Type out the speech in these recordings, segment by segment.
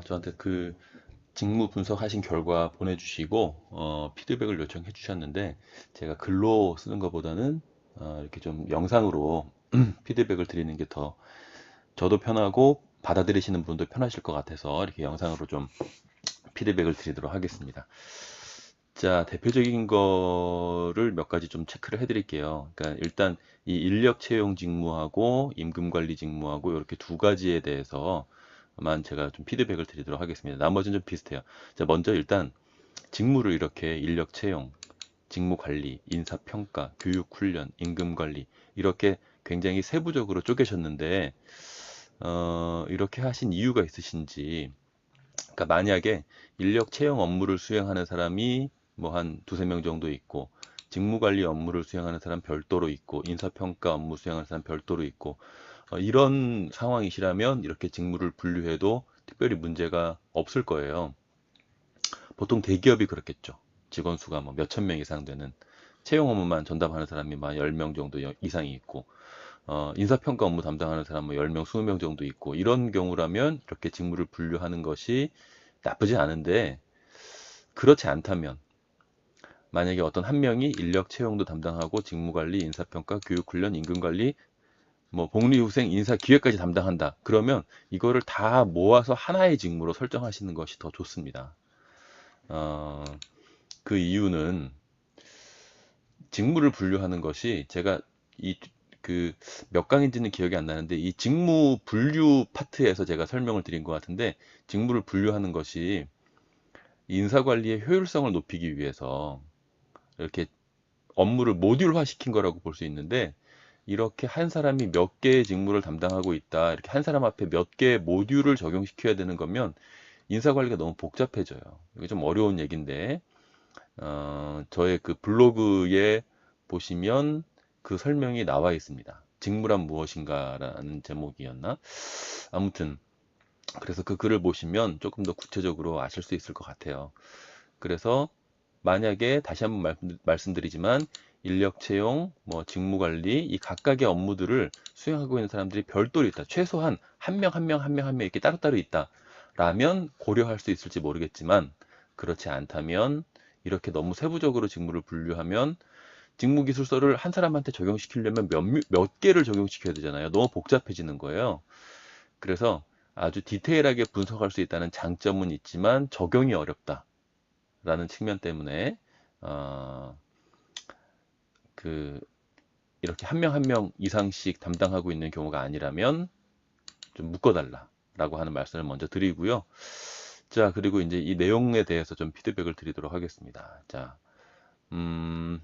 저한테 그 직무 분석하신 결과 보내주시고, 피드백을 요청해 주셨는데, 제가 글로 쓰는 것보다는, 이렇게 좀 영상으로 피드백을 드리는 게 더 저도 편하고 받아들이시는 분도 편하실 것 같아서 이렇게 영상으로 좀 피드백을 드리도록 하겠습니다. 자, 대표적인 거를 몇 가지 좀 체크를 해드릴게요. 그러니까 일단 이 인력 채용 직무하고 임금 관리 직무하고 이렇게 두 가지에 대해서만 제가 좀 피드백을 드리도록 하겠습니다. 나머지는 좀 비슷해요. 자, 먼저 일단 직무를 이렇게 인력 채용, 직무 관리, 인사 평가, 교육 훈련, 임금 관리 이렇게 굉장히 세부적으로 쪼개셨는데 이렇게 하신 이유가 있으신지. 그러니까 만약에 인력 채용 업무를 수행하는 사람이 뭐 한 두세 명 정도 있고, 직무관리 업무를 수행하는 사람 별도로 있고, 인사평가 업무 수행하는 사람 별도로 있고, 이런 상황이시라면 이렇게 직무를 분류해도 특별히 문제가 없을 거예요. 보통 대기업이 그렇겠죠. 직원 수가 뭐 몇천 명 이상 되는 채용 업무만 전담하는 사람이 막 10명 정도 이상이 있고, 인사평가 업무 담당하는 사람 뭐 10명, 20명 정도 있고, 이런 경우라면 이렇게 직무를 분류하는 것이 나쁘지 않은데, 그렇지 않다면 만약에 어떤 한 명이 인력 채용도 담당하고 직무관리, 인사평가, 교육훈련, 임금관리, 뭐 복리후생, 인사기획까지 담당한다. 그러면 이거를 다 모아서 하나의 직무로 설정하시는 것이 더 좋습니다. 어, 그 이유는 직무를 분류하는 것이 제가 이 그 몇 강인지는 기억이 안 나는데 이 직무 분류 파트에서 제가 설명을 드린 것 같은데, 직무를 분류하는 것이 인사관리의 효율성을 높이기 위해서 이렇게 업무를 모듈화 시킨 거라고 볼 수 있는데, 이렇게 한 사람이 몇 개의 직무를 담당하고 있다, 이렇게 한 사람 앞에 몇 개의 모듈을 적용시켜야 되는 거면 인사관리가 너무 복잡해져요. 이게 좀 어려운 얘기인데, 저의 그 블로그에 보시면 그 설명이 나와 있습니다. 직무란 무엇인가라는 제목이었나? 아무튼 그래서 그 글을 보시면 조금 더 구체적으로 아실 수 있을 것 같아요. 그래서 만약에 다시 한번 말씀드리지만 인력 채용, 뭐 직무 관리 이 각각의 업무들을 수행하고 있는 사람들이 별도로 있다. 최소한 한 명 한 명 한 명 한 명 이렇게 따로따로 있다라면 고려할 수 있을지 모르겠지만, 그렇지 않다면 이렇게 너무 세부적으로 직무를 분류하면 직무 기술서를 한 사람한테 적용시키려면 몇 개를 적용시켜야 되잖아요. 너무 복잡해지는 거예요. 그래서 아주 디테일하게 분석할 수 있다는 장점은 있지만 적용이 어렵다라는 측면 때문에 어, 그 이렇게 한 명 한 명 이상씩 담당하고 있는 경우가 아니라면 좀 묶어달라라고 하는 말씀을 먼저 드리고요. 자, 그리고 이제 이 내용에 대해서 좀 피드백을 드리도록 하겠습니다. 자, 음,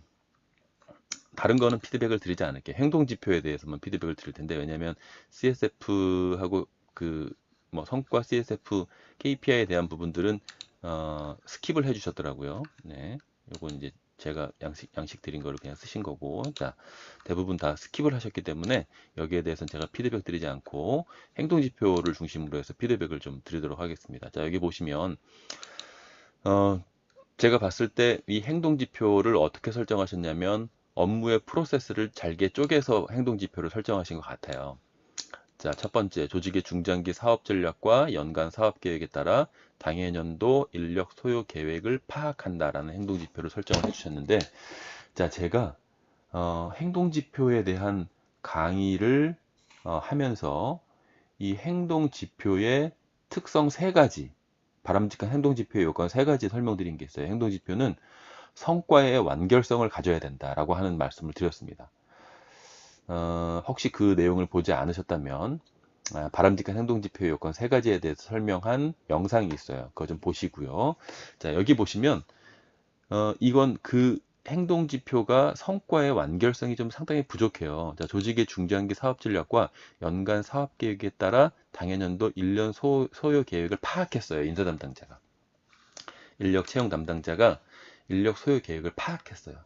다른 거는 피드백을 드리지 않을게요. 행동 지표에 대해서만 피드백을 드릴 텐데, 왜냐면 CSF하고 그 뭐 성과 CSF, KPI에 대한 부분들은 스킵을 해주셨더라고요. 네, 요건 이제 제가 양식 드린 거를 그냥 쓰신 거고, 자, 대부분 다 스킵을 하셨기 때문에 여기에 대해서는 제가 피드백 드리지 않고 행동 지표를 중심으로 해서 피드백을 좀 드리도록 하겠습니다. 자, 여기 보시면 어, 제가 봤을 때 이 행동 지표를 어떻게 설정하셨냐면 업무의 프로세스를 잘게 쪼개서 행동 지표를 설정하신 것 같아요. 자, 첫 번째, 조직의 중장기 사업 전략과 연간 사업 계획에 따라 당해년도 인력 소요 계획을 파악한다라는 행동 지표를 설정을 해주셨는데, 자, 제가 행동 지표에 대한 강의를 하면서 이 행동 지표의 특성 세 가지, 바람직한 행동 지표의 요건 세 가지 설명드린 게 있어요. 행동 지표는 성과의 완결성을 가져야 된다라고 하는 말씀을 드렸습니다. 혹시 그 내용을 보지 않으셨다면 바람직한 행동 지표 요건 세 가지에 대해서 설명한 영상이 있어요. 그거 좀 보시고요. 자, 여기 보시면 이건 그 행동 지표가 성과의 완결성이 좀 상당히 부족해요. 자, 조직의 중장기 사업 전략과 연간 사업 계획에 따라 당해년도 1년 소요 계획을 파악했어요. 인사 담당자가. 인력 채용 담당자가 인력 소요 계획을 파악했어요.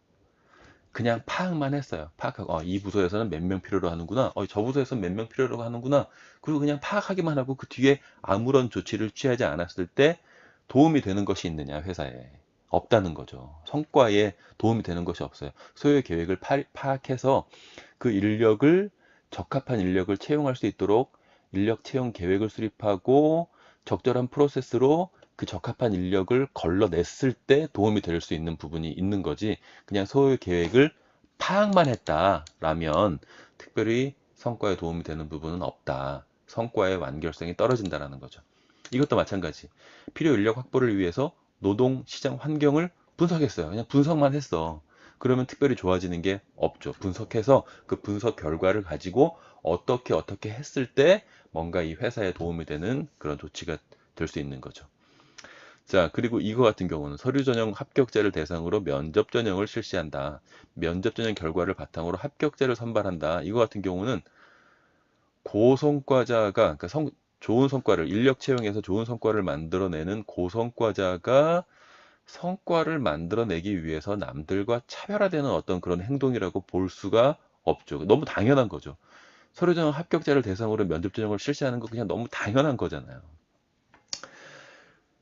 그냥 파악만 했어요. 파악하고 이 부서에서는 몇 명 필요로 하는구나. 저 부서에서는 몇 명 필요로 하는구나. 그리고 그냥 파악하기만 하고 그 뒤에 아무런 조치를 취하지 않았을 때 도움이 되는 것이 있느냐, 회사에. 없다는 거죠. 성과에 도움이 되는 것이 없어요. 소요 계획을 파악해서 그 인력을 적합한 인력을 채용할 수 있도록 인력 채용 계획을 수립하고 적절한 프로세스로 그 적합한 인력을 걸러냈을 때 도움이 될 수 있는 부분이 있는 거지, 그냥 소요 계획을 파악만 했다라면 특별히 성과에 도움이 되는 부분은 없다. 성과의 완결성이 떨어진다라는 거죠. 이것도 마찬가지. 필요 인력 확보를 위해서 노동 시장 환경을 분석했어요. 그냥 분석만 했어. 그러면 특별히 좋아지는 게 없죠. 분석해서 그 분석 결과를 가지고 어떻게 했을 때 뭔가 이 회사에 도움이 되는 그런 조치가 될 수 있는 거죠. 자, 그리고 이거 같은 경우는 서류 전형 합격자를 대상으로 면접 전형을 실시한다. 면접 전형 결과를 바탕으로 합격자를 선발한다. 이거 같은 경우는 고성과자가, 그러니까 좋은 성과를, 인력 채용에서 좋은 성과를 만들어내는 고성과자가 성과를 만들어내기 위해서 남들과 차별화되는 어떤 그런 행동이라고 볼 수가 없죠. 너무 당연한 거죠. 서류 전형 합격자를 대상으로 면접 전형을 실시하는 거 그냥 너무 당연한 거잖아요.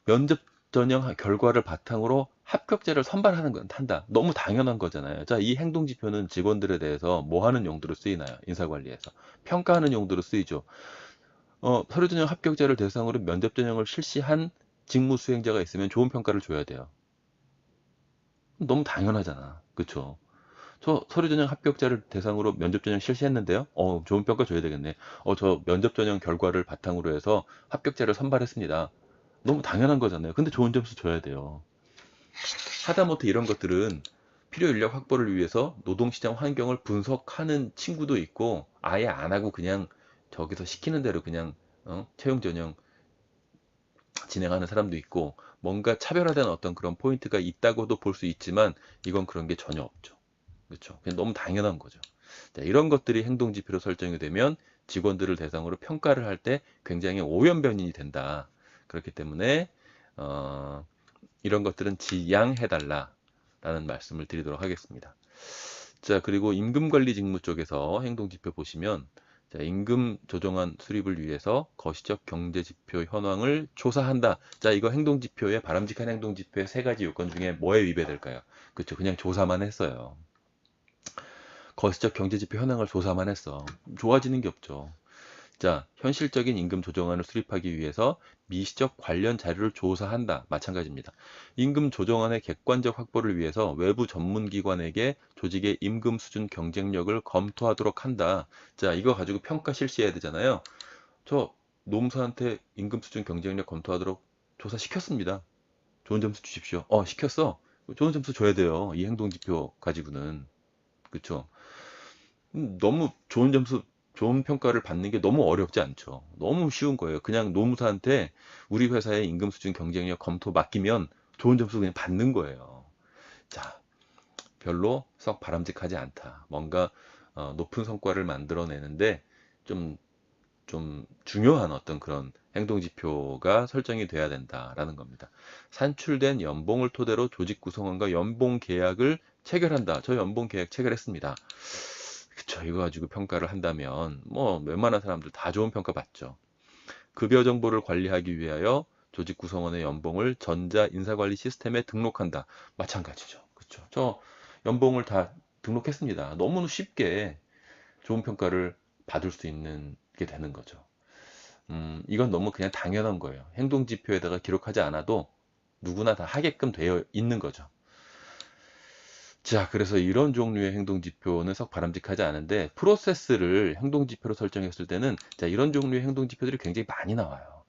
면접 전형 결과를 바탕으로 합격자를 선발하는 건 한다. 너무 당연한 거잖아요. 자, 이 행동 지표는 직원들에 대해서 뭐 하는 용도로 쓰이나요? 인사관리에서. 평가하는 용도로 쓰이죠. 서류 전형 합격자를 대상으로 면접 전형을 실시한 직무 수행자가 있으면 좋은 평가를 줘야 돼요. 너무 당연하잖아. 그쵸? 저 서류 전형 합격자를 대상으로 면접 전형 실시했는데요. 좋은 평가 줘야 되겠네. 저 면접 전형 결과를 바탕으로 해서 합격자를 선발했습니다. 너무 당연한 거잖아요. 근데 좋은 점수 줘야 돼요. 하다못해 이런 것들은 필요 인력 확보를 위해서 노동시장 환경을 분석하는 친구도 있고, 아예 안 하고 그냥 저기서 시키는 대로 그냥 채용 전형 진행하는 사람도 있고, 뭔가 차별화된 어떤 그런 포인트가 있다고도 볼 수 있지만 이건 그런 게 전혀 없죠. 그렇죠? 그냥 너무 당연한 거죠. 자, 이런 것들이 행동 지표로 설정이 되면 직원들을 대상으로 평가를 할 때 굉장히 오연변이 된다. 그렇기 때문에 이런 것들은 지양해달라라는 말씀을 드리도록 하겠습니다. 자, 그리고 임금관리 직무 쪽에서 행동지표 보시면, 자, 임금 조정안 수립을 위해서 거시적 경제지표 현황을 조사한다. 자, 이거 행동지표의, 바람직한 행동지표의 세 가지 요건 중에 뭐에 위배될까요? 그렇죠. 그냥 조사만 했어요. 거시적 경제지표 현황을 조사만 했어. 좋아지는 게 없죠. 자, 현실적인 임금 조정안을 수립하기 위해서 미시적 관련 자료를 조사한다. 마찬가지입니다. 임금 조정안의 객관적 확보를 위해서 외부 전문기관에게 조직의 임금 수준 경쟁력을 검토하도록 한다. 자, 이거 가지고 평가 실시해야 되잖아요. 저 노무사한테 임금 수준 경쟁력 검토하도록 조사시켰습니다. 좋은 점수 주십시오. 시켰어. 좋은 점수 줘야 돼요. 이 행동지표 가지고는. 그쵸? 너무 좋은 점수, 좋은 평가를 받는 게 너무 어렵지 않죠. 너무 쉬운 거예요. 그냥 노무사한테 우리 회사의 임금 수준 경쟁력 검토 맡기면 좋은 점수 그냥 받는 거예요. 자, 별로 썩 바람직하지 않다. 뭔가 높은 성과를 만들어내는데 좀, 좀 중요한 어떤 그런 행동 지표가 설정이 돼야 된다라는 겁니다. 산출된 연봉을 토대로 조직 구성원과 연봉 계약을 체결한다. 저 연봉 계약 체결했습니다. 그쵸. 이거 가지고 평가를 한다면 뭐 웬만한 사람들 다 좋은 평가 받죠. 급여 정보를 관리하기 위하여 조직 구성원의 연봉을 전자 인사관리 시스템에 등록한다. 마찬가지죠. 그쵸. 저 연봉을 다 등록했습니다. 너무 쉽게 좋은 평가를 받을 수 있는 게 되는 거죠. 이건 너무 그냥 당연한 거예요. 행동지표에다가 기록하지 않아도 누구나 다 하게끔 되어 있는 거죠. 자, 그래서 이런 종류의 행동지표는 썩 바람직하지 않은데, 프로세스를 행동지표로 설정했을 때는, 자, 이런 종류의 행동지표들이 굉장히 많이 나와요.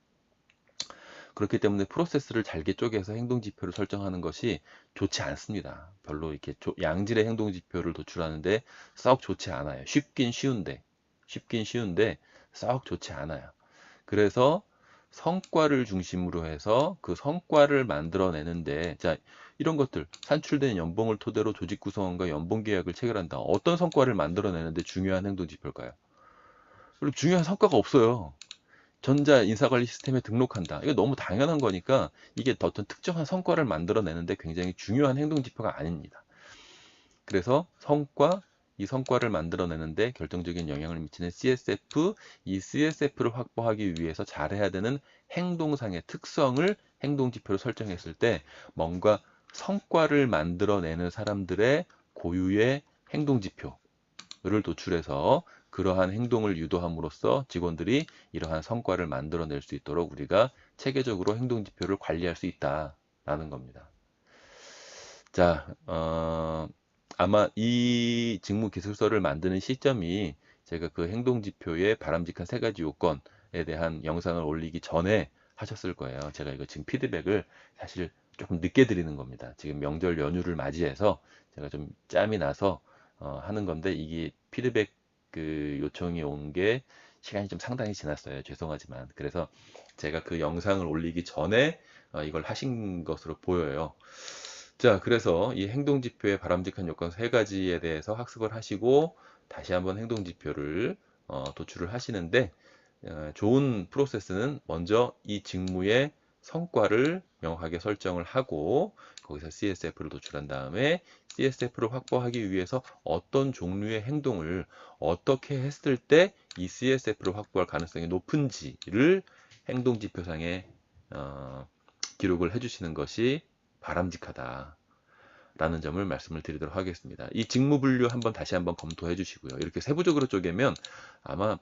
그렇기 때문에 프로세스를 잘게 쪼개서 행동지표를 설정하는 것이 좋지 않습니다. 별로 이렇게 양질의 행동지표를 도출하는데 썩 좋지 않아요. 쉽긴 쉬운데 썩 좋지 않아요. 그래서 성과를 중심으로 해서 그 성과를 만들어내는데, 자, 이런 것들, 산출된 연봉을 토대로 조직 구성원과 연봉 계약을 체결한다. 어떤 성과를 만들어내는데 중요한 행동 지표일까요? 그리고 중요한 성과가 없어요. 전자 인사관리 시스템에 등록한다. 이거 너무 당연한 거니까 이게 어떤 특정한 성과를 만들어내는데 굉장히 중요한 행동 지표가 아닙니다. 그래서 이 성과를 만들어내는데 결정적인 영향을 미치는 CSF, 이 CSF를 확보하기 위해서 잘해야 되는 행동상의 특성을 행동지표로 설정했을 때 뭔가 성과를 만들어내는 사람들의 고유의 행동지표를 도출해서 그러한 행동을 유도함으로써 직원들이 이러한 성과를 만들어낼 수 있도록 우리가 체계적으로 행동 지표를 관리할 수 있다라는 겁니다. 자, 아마 이 직무 기술서를 만드는 시점이 제가 그 행동 지표의 바람직한 세 가지 요건에 대한 영상을 올리기 전에 하셨을 거예요. 제가 이거 지금 피드백을 사실 조금 늦게 드리는 겁니다. 지금 명절 연휴를 맞이해서 제가 좀 짬이 나서 하는 건데, 이게 피드백 그 요청이 온 게 시간이 좀 상당히 지났어요. 죄송하지만. 그래서 제가 그 영상을 올리기 전에 이걸 하신 것으로 보여요. 자, 그래서 이 행동지표의 바람직한 요건 세 가지에 대해서 학습을 하시고 다시 한번 행동지표를 도출을 하시는데, 좋은 프로세스는 먼저 이 직무의 성과를 명확하게 설정을 하고 거기서 CSF를 도출한 다음에 CSF를 확보하기 위해서 어떤 종류의 행동을 어떻게 했을 때 이 CSF를 확보할 가능성이 높은지를 행동지표상에 기록을 해주시는 것이 바람직하다 라는 점을 말씀을 드리도록 하겠습니다. 이 직무 분류 다시 한번 검토해 주시고요. 이렇게 세부적으로 쪼개면 아마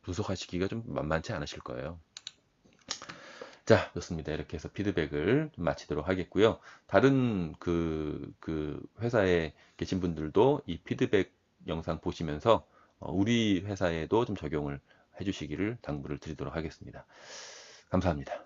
분석하시기가 좀 만만치 않으실 거예요. 자, 좋습니다. 이렇게 해서 피드백을 좀 마치도록 하겠고요. 다른 그 회사에 계신 분들도 이 피드백 영상 보시면서 우리 회사에도 좀 적용을 해주시기를 당부를 드리도록 하겠습니다. 감사합니다.